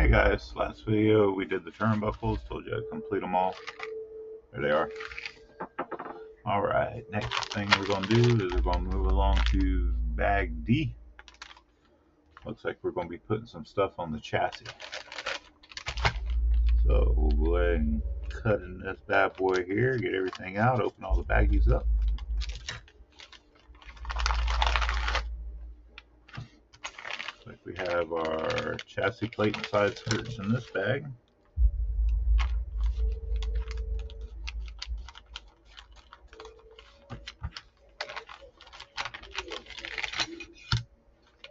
Hey guys, last video we did the turnbuckles, told you I'd complete them all. There they are. Alright, next thing we're going to do is we're going to move along to bag D. Looks like we're going to be putting some stuff on the chassis. So we'll go ahead and cut in this bad boy here, get everything out, open all the baggies up. Looks like we have our chassis plate and side skirts in this bag.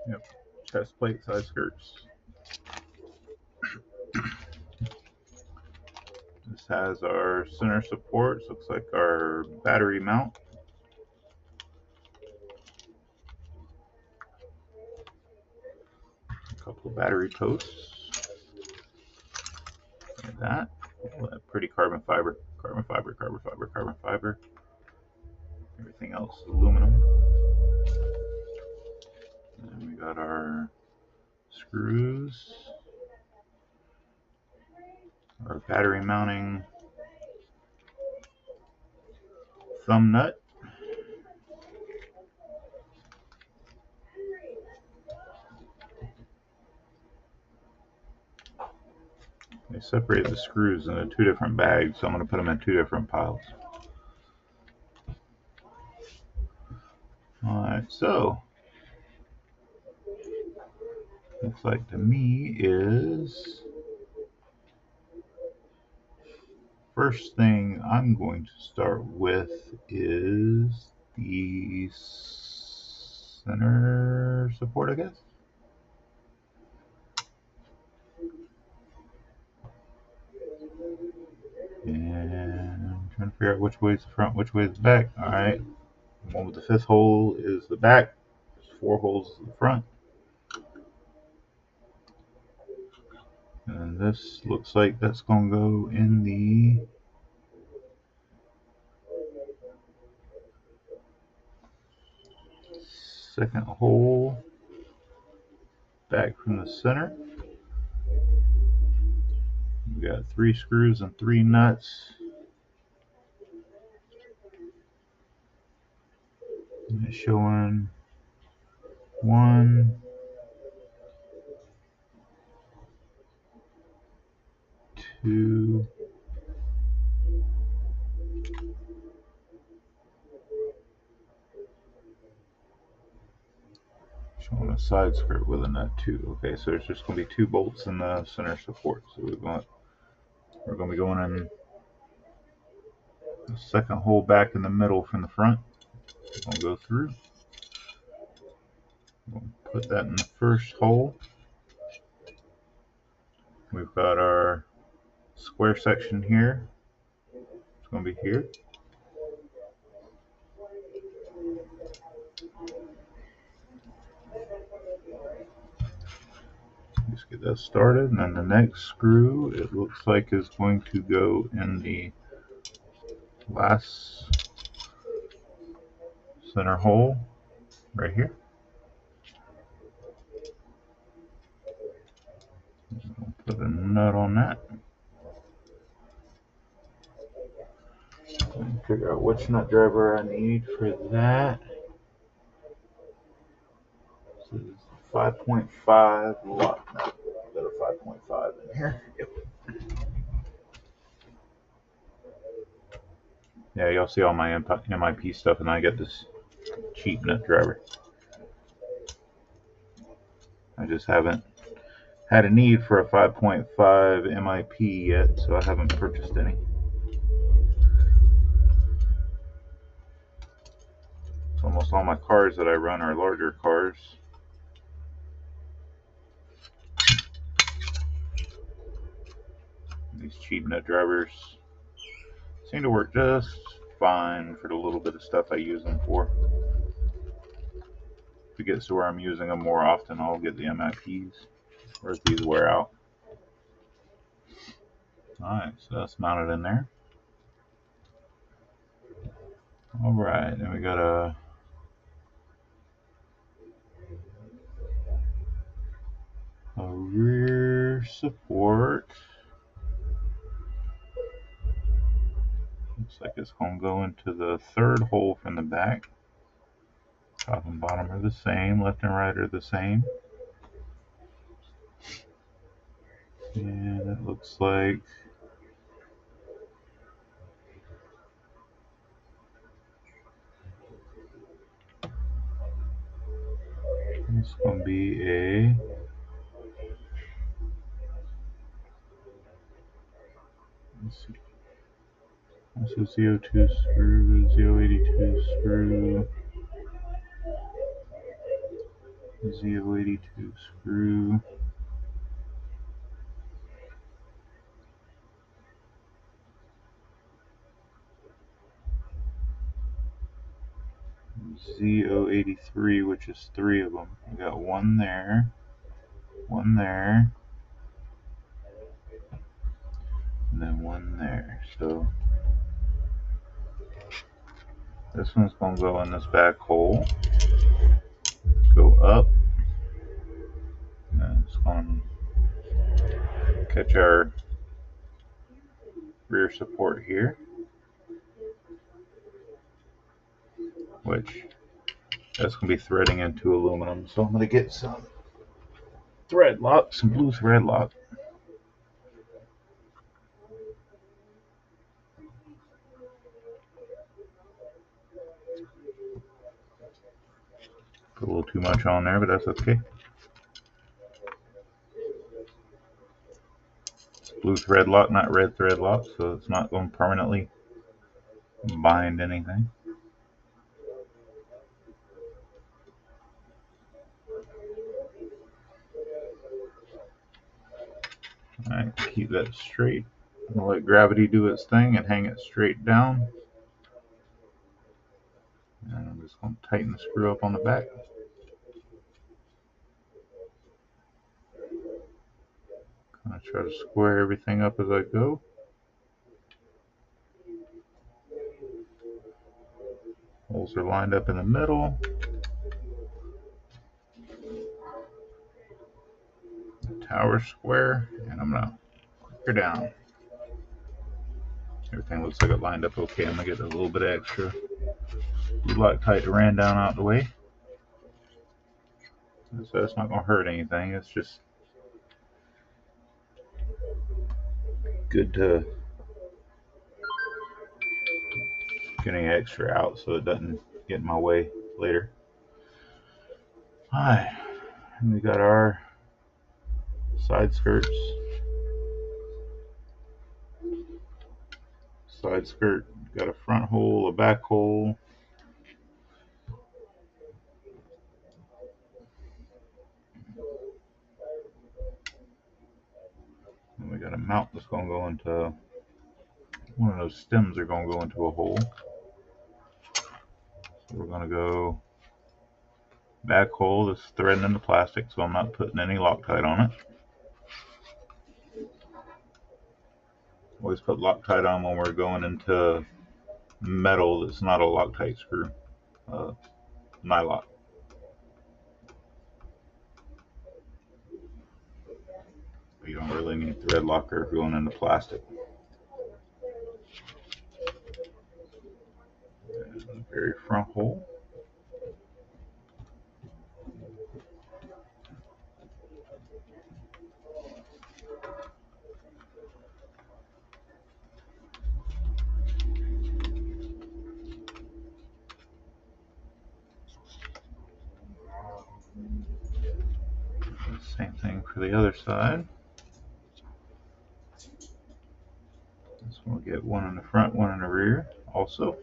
Yep, chest plate, side skirts. This has our center supports, looks like our battery mount. A couple of battery posts. Like that. Pretty carbon fiber. Carbon fiber, carbon fiber, carbon fiber. Everything else is aluminum. And we got our screws. Our battery mounting thumb nut. They separated the screws into two different bags, so I'm going to put them in two different piles. Alright, so looks like to me is first thing I'm going to start with is the center support, I guess. And I'm trying to figure out which way is the front, which way is the back. Alright, the one with the fifth hole is the back. There's 4 holes in the front. And this looks like that's going to go in the second hole back from the center. We got 3 screws and 3 nuts. And it's showing 1, 2, showing a side skirt with a nut too. Okay, so there's just going to be 2 bolts in the center support. So we're going to be going in the second hole back in the middle from the front. We'll go through. We'll put that in the first hole. We've got our square section here. It's going to be here. Just get that started, and then the next screw, it looks like, is going to go in the last center hole right here. We'll put a nut on that. And figure out which nut driver I need for that. This is 5.5 lock nut. Got a 5.5 in here. Yep. Yeah, y'all see all my MIP stuff, and I get this cheap nut driver. I just haven't had a need for a 5.5 MIP yet, so I haven't purchased any. So almost all my cars that I run are larger cars. These cheap nut drivers seem to work just fine for the little bit of stuff I use them for. If it gets to where I'm using them more often, I'll get the MIPs, or if these wear out. Alright, so that's mounted in there. Alright, then we got a rear rear support. Looks like it's going to go into the third hole from the back. Top and bottom are the same, left and right are the same. And it looks like it's going to be a This is Z02 screw, Z082 screw, Z082 screw. Z083, which is 3 of them. We got one there, and then one there. So this one's going to go in this back hole, go up, and it's going to catch our rear support here, which that's going to be threading into aluminum. So I'm going to get some thread lock, some blue thread lock. Put a little too much on there, but that's okay. It's blue thread lock, not red thread lock, so it's not going to permanently bind anything. Alright, keep that straight. I'm going to let gravity do its thing and hang it straight down. And I'm just going to tighten the screw up on the back. Kind of try to square everything up as I go. Holes are lined up in the middle. The tower square, and I'm going to click her down. Everything looks like it lined up okay. I'm going to get a little bit extra Loctite ran down out the way. So it's not going to hurt anything. It's just good to get any extra out so it doesn't get in my way later. Alright, we got our side skirts. Side skirt got a front hole, a back hole. And we got a mount that's going to go into one of those stems are going to go into a hole. So we're going to go back hole. This is threading into plastic, so I'm not putting any Loctite on it. Always put Loctite on when we're going into metal that's not a Loctite screw, Nylock. But you don't really need thread locker going into plastic. There's the very front hole. Same thing for the other side. This one will get one in the front, one in the rear also.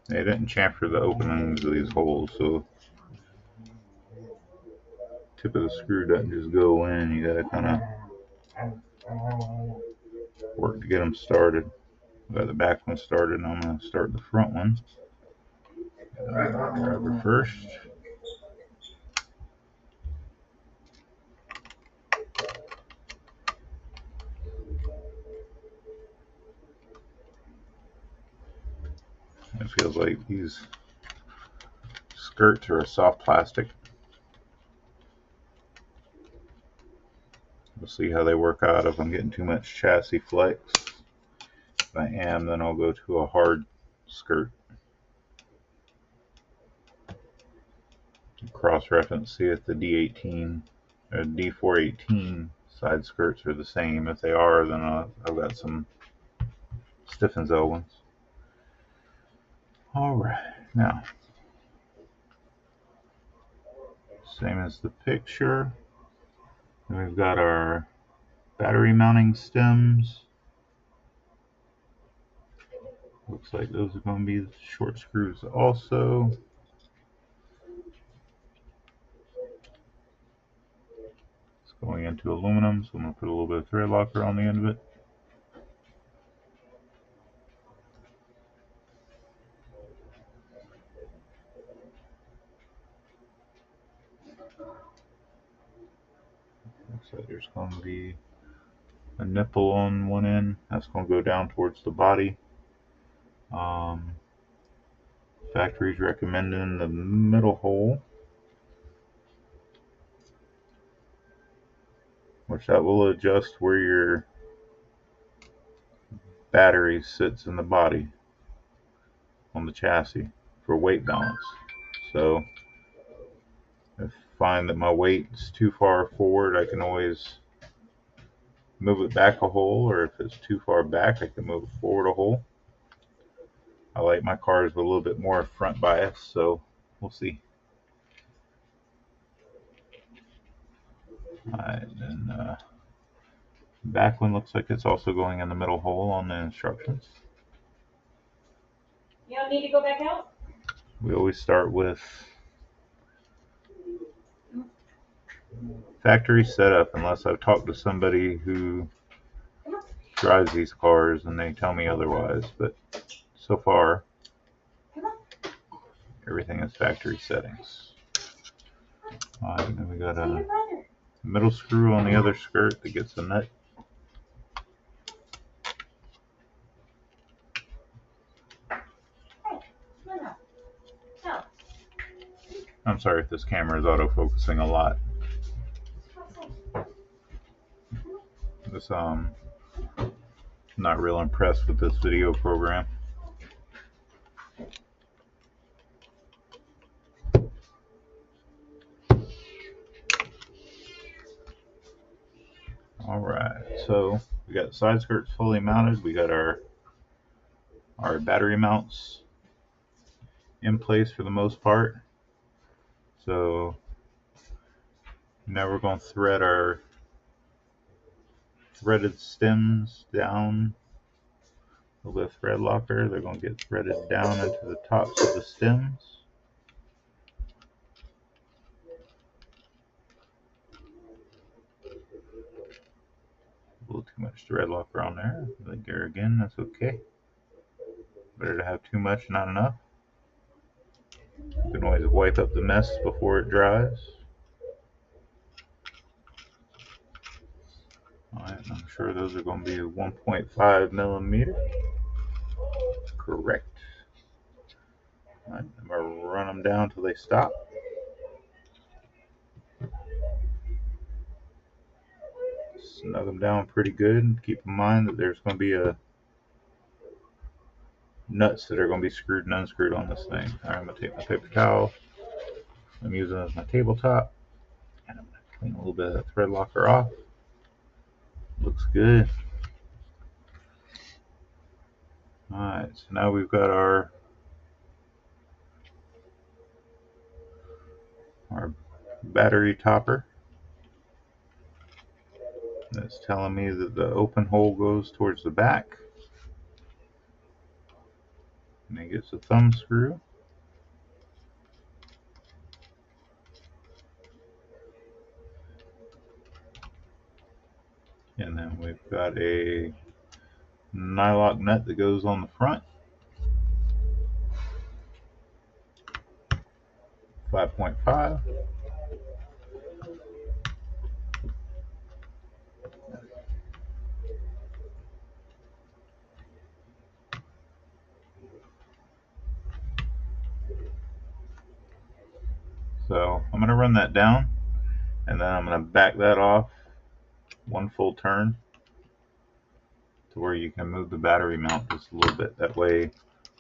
They didn't chamfer the openings of these holes, so tip of the screw doesn't just go in. You gotta kind of work to get them started. Got the back one started, and I'm gonna start the front one. Grab her first. like these skirts are a soft plastic. We'll see how they work out if I'm getting too much chassis flex. If I am, then I'll go to a hard skirt. Cross-reference, see if the D18 or D418 side skirts are the same. If they are, then I've got some Stiffenzel ones. Alright, now, same as the picture. And we've got our battery mounting stems. Looks like those are going to be short screws also. It's going into aluminum, so I'm going to put a little bit of thread locker on the end of it. Looks like there's going to be a nipple on one end. That's going to go down towards the body. Factory's recommending the middle hole, which that will adjust where your battery sits in the body on the chassis for weight balance. So if I find that my weight's too far forward, I can always move it back a hole, or if it's too far back, I can move it forward a hole. I like my cars with a little bit more front bias, so we'll see. Alright, then back one looks like it's also going in the middle hole on the instructions. You don't need to go back out? We always start with factory setup, unless I've talked to somebody who drives these cars and they tell me otherwise, but so far everything is factory settings. Alright, then we got a middle screw on the other skirt that gets a nut. I'm sorry if this camera is autofocusing a lot. This not real impressed with this video program. Alright, so we got side skirts fully mounted. We got our battery mounts in place for the most part. So now we're going to thread our threaded stems down with a thread locker. They're going to get threaded down into the tops of the stems. A little too much thread locker on there. I think there again, that's okay. Better to have too much, not enough. You can always wipe up the mess before it dries. Alright, I'm sure those are going to be 1.5 millimeter. Correct. Alright, I'm going to run them down till they stop. Snug them down pretty good. Keep in mind that there's going to be nuts that are going to be screwed and unscrewed on this thing. Alright, I'm going to take my paper towel. I'm using it as my tabletop. And I'm going to clean a little bit of that thread locker off. Looks good. Alright, so now we've got our battery topper. That's telling me that the open hole goes towards the back. And it gets a thumb screw. And then we've got a nylock nut that goes on the front. 5.5. So I'm going to run that down, and then I'm going to back that off one full turn to where you can move the battery mount just a little bit. That way,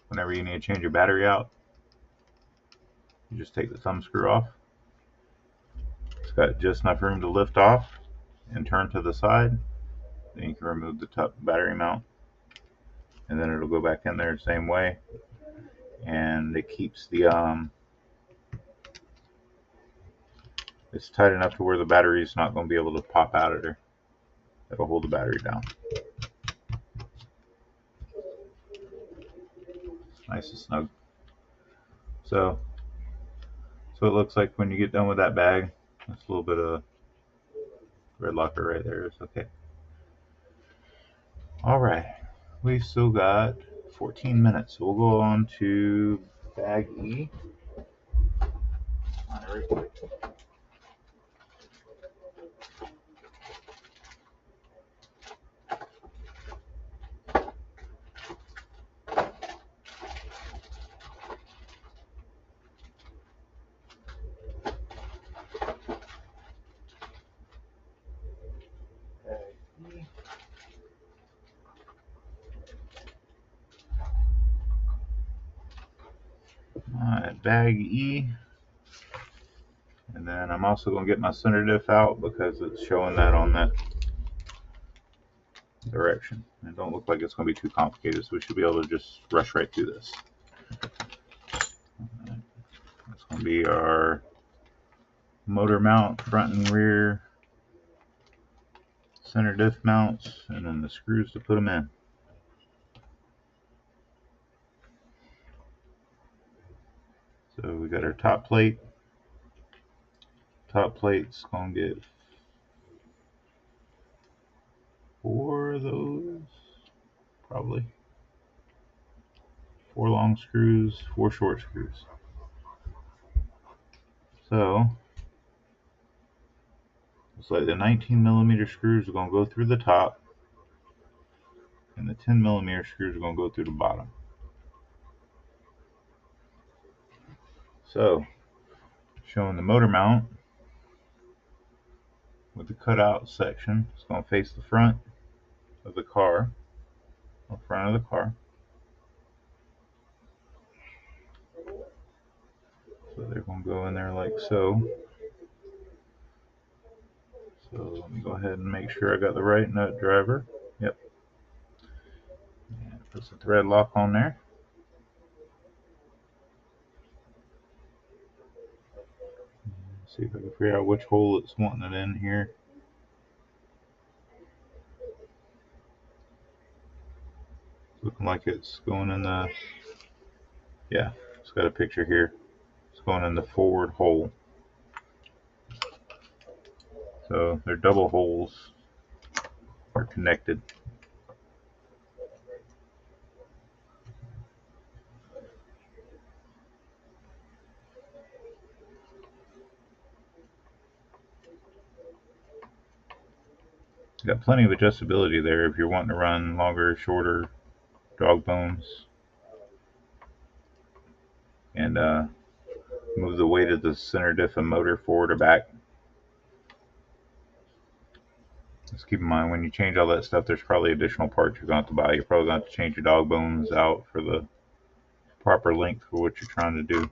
whenever you need to change your battery out, you just take the thumb screw off. It's got just enough room to lift off and turn to the side. Then you can remove the top battery mount, and then it'll go back in there the same way. And it keeps the it's tight enough to where the battery is not going to be able to pop out of there. It'll hold the battery down. Nice and snug. So it looks like when you get done with that bag, that's a little bit of red locker right there. It's okay. All right, we still got 14 minutes, so we'll go on to bag E. Alright, bag E. And then I'm also going to get my center diff out because it's showing that on that direction. It don't look like it's going to be too complicated, so we should be able to just rush right through this. That's going to be our motor mount, front and rear, center diff mounts, and then the screws to put them in. So we got our top plate. Top plate's going to get 4 of those, probably. 4 long screws, 4 short screws. So it's like the 19mm screws are going to go through the top, and the 10mm screws are going to go through the bottom. So, showing the motor mount with the cutout section, it's going to face the front of the car, or front of the car. So they're going to go in there like so. So let me go ahead and make sure I got the right nut driver. Yep. And put some thread lock on there. See if I can figure out which hole it's wanting it in here. Looking like it's going in the, yeah, it's got a picture here. It's going in the forward hole. So they're double holes. They're connected. Got plenty of adjustability there if you're wanting to run longer, shorter dog bones, and move the weight of the center diff and motor forward or back. Just keep in mind when you change all that stuff, there's probably additional parts you're going to have to buy. You're probably going to have to change your dog bones out for the proper length for what you're trying to do.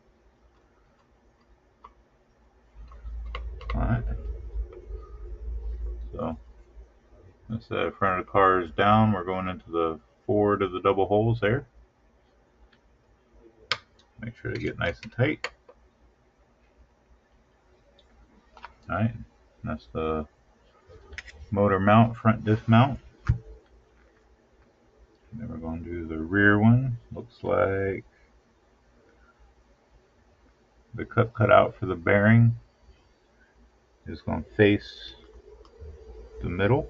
Alright. So that's the front of the car is down. We're going into the forward of the double holes there. Make sure they get nice and tight. Alright. That's the motor mount, front diff mount. And then we're going to do the rear one. Looks like the cut out for the bearing is going to face the middle.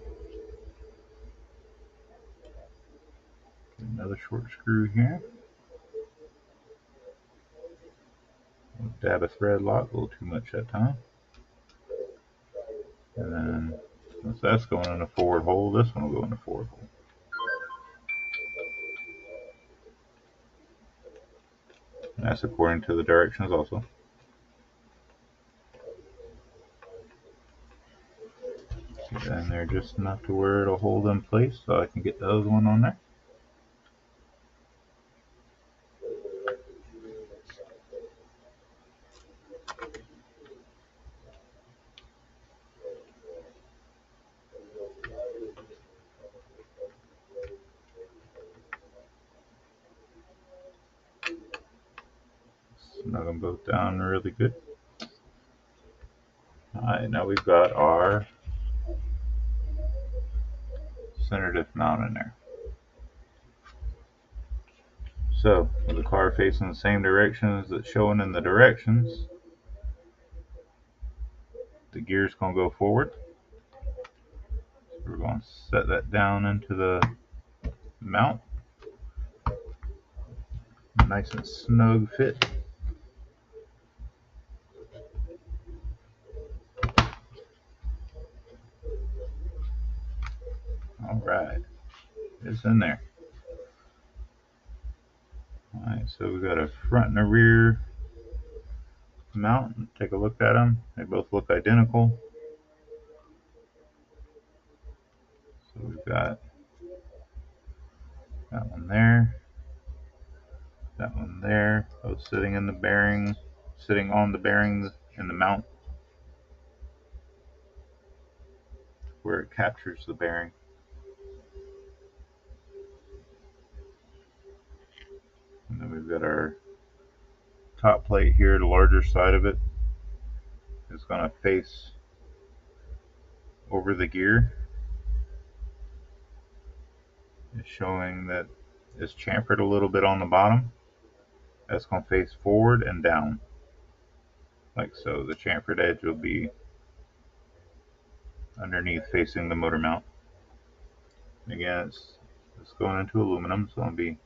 Another short screw here. We'll dab a thread lock, a little too much that time. And then once that's going in the forward hole, this one will go in the forward hole. And that's according to the directions also. Get in there just enough to where it'll hold in place so I can get the other one on there. Snug them both down really good. Alright, now we've got our center diff mount in there. So, with the car facing the same direction as it's showing in the directions, the gear's going to go forward. So we're going to set that down into the mount. Nice and snug fit. Alright, it's in there. Alright, so we've got a front and a rear mount. Take a look at them. They both look identical. So we've got that one there, that one there, both sitting in the bearing, sitting on the bearings in the mount where it captures the bearing. And then we've got our top plate here, the larger side of it is going to face over the gear. It's showing that it's chamfered a little bit on the bottom. That's going to face forward and down, like so. The chamfered edge will be underneath facing the motor mount. Again, it's going into aluminum, so I'll be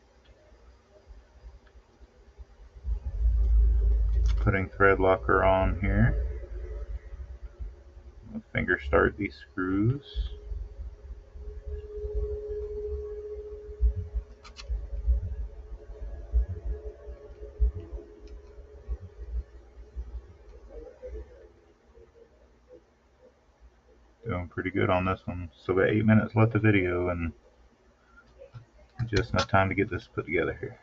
putting thread locker on here. I'll finger start these screws. Doing pretty good on this one. Still got 8 minutes left of video and just enough time to get this put together here.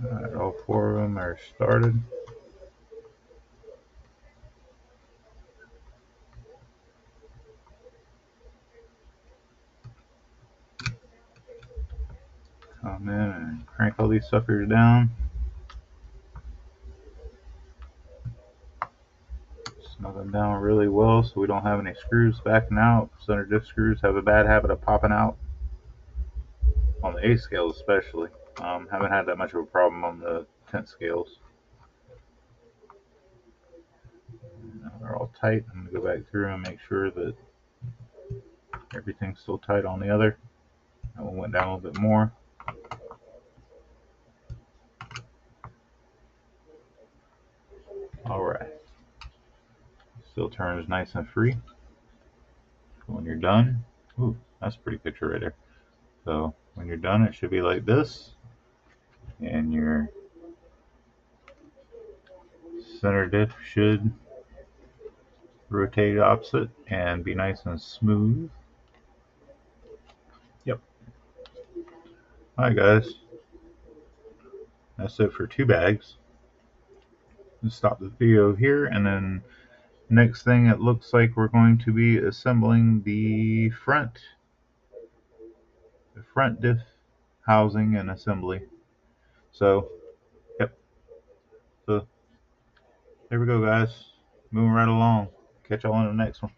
Alright, all 4 of them are started. Come in and crank all these suckers down. Snug them down really well so we don't have any screws backing out. Center diff screws have a bad habit of popping out, on the 8 scales especially. Haven't had that much of a problem on the 10 scales. Now they're all tight. I'm going to go back through and make sure that everything's still tight on the other. That one went down a little bit more. Alright. Still turns nice and free. When you're done, ooh, that's a pretty picture right there. So when you're done, it should be like this. And your center diff should rotate opposite and be nice and smooth. Yep. Alright guys, that's it for 2 bags. Let's stop the video here, and then next thing it looks like we're going to be assembling the front diff housing and assembly. So yep, so there we go guys, moving right along. Catch y'all in the next one.